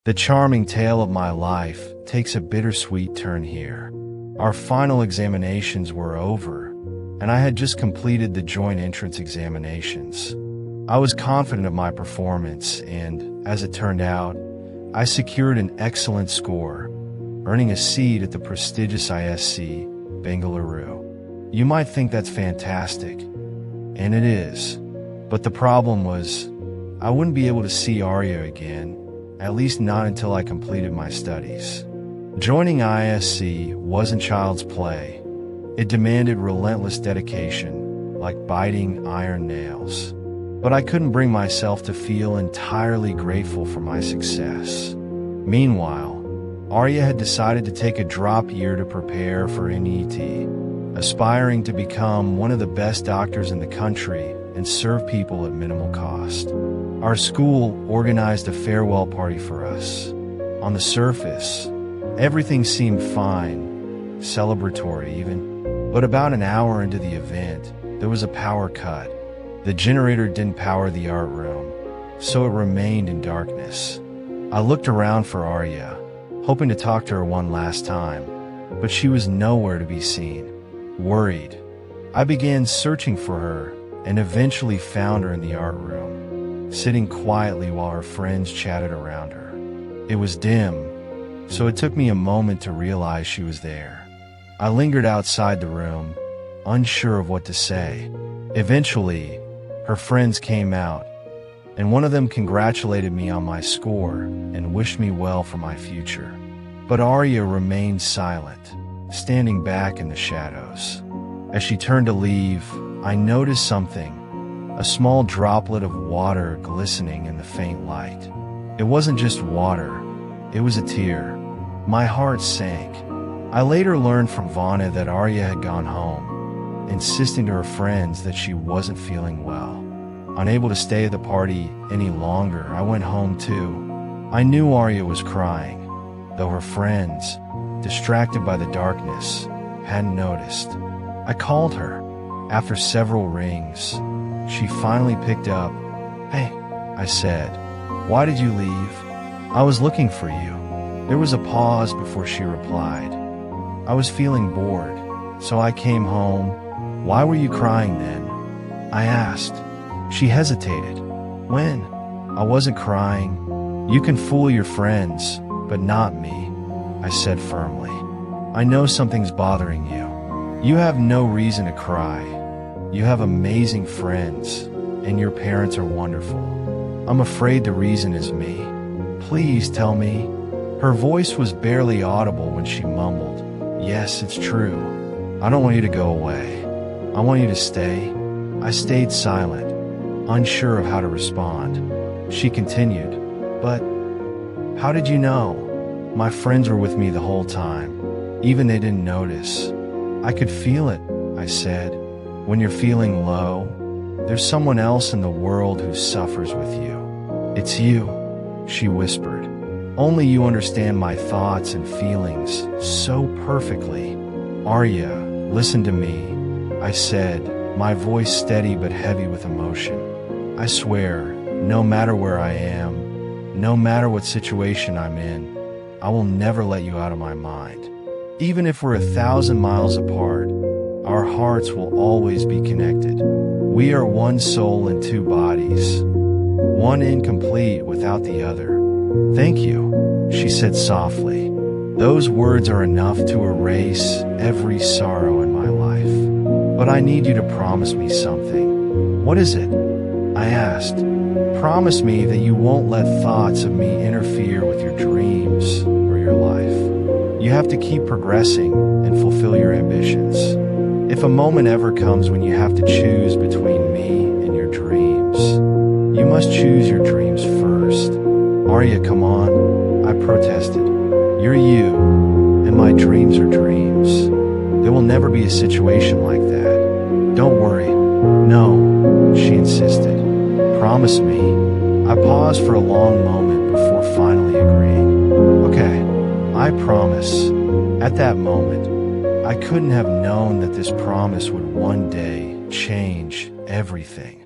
The charming tale of my life takes a bittersweet turn here. Our final examinations were over, and I had just completed the joint entrance examinations. I was confident of my performance, and, as it turned out, I secured an excellent score, earning a seat at the prestigious ISC, Bengaluru. You might think that's fantastic, and it is, but the problem was, I wouldn't be able to see Arya again, at least not until I completed my studies. Joining ISC wasn't child's play. It demanded relentless dedication, like biting iron nails. But I couldn't bring myself to feel entirely grateful for my success. Meanwhile, Arya had decided to take a drop year to prepare for NET, aspiring to become one of the best doctors in the country and serve people at minimal cost. Our school organized a farewell party for us. On the surface, everything seemed fine, celebratory even. But about an hour into the event, there was a power cut. The generator didn't power the art room, so it remained in darkness. I looked around for Arya, hoping to talk to her one last time, but she was nowhere to be seen. Worried, I began searching for her and eventually found her in the art room, sitting quietly while her friends chatted around her. It was dim, so it took me a moment to realize she was there. I lingered outside the room, unsure of what to say. Eventually, her friends came out, and one of them congratulated me on my score and wished me well for my future. But Arya remained silent, standing back in the shadows. As she turned to leave, I noticed something, a small droplet of water glistening in the faint light. It wasn't just water, it was a tear. My heart sank. I later learned from Vana that Arya had gone home, insisting to her friends that she wasn't feeling well. Unable to stay at the party any longer, I went home too. I knew Arya was crying, though her friends, distracted by the darkness, hadn't noticed. I called her. After several rings, she finally picked up. "Hey," I said, "why did you leave?" "I was looking for you." There was a pause before she replied. "I was feeling bored, so I came home." "Why were you crying then?" I asked. She hesitated. "When?" "I wasn't crying. You can fool your friends, but not me," I said firmly. "I know something's bothering you. You have no reason to cry. You have amazing friends, and your parents are wonderful. I'm afraid the reason is me. Please tell me." Her voice was barely audible when she mumbled, "Yes, it's true. I don't want you to go away. I want you to stay." I stayed silent, unsure of how to respond. She continued, "But how did you know?" "My friends were with me the whole time. Even they didn't notice." "I could feel it," I said. "When you're feeling low, there's someone else in the world who suffers with you. It's you," she whispered. "Only you understand my thoughts and feelings so perfectly." "Arya, listen to me," I said, my voice steady but heavy with emotion. "I swear, no matter where I am, no matter what situation I'm in, I will never let you out of my mind. Even if we're 1,000 miles apart, our hearts will always be connected. We are one soul in two bodies, one incomplete without the other." "Thank you," she said softly. "Those words are enough to erase every sorrow in my life. But I need you to promise me something." "What is it?" I asked. "Promise me that you won't let thoughts of me interfere with your dreams or your life. You have to keep progressing and fulfill your ambitions. If a moment ever comes when you have to choose between me and your dreams, you must choose your dreams first." "Arya, come on," I protested. "You're you, and my dreams are dreams. There will never be a situation like that. Don't worry." "No," she insisted. "Promise me." I paused for a long moment before finally agreeing. "Okay, I promise." At that moment, I couldn't have known that this promise would one day change everything.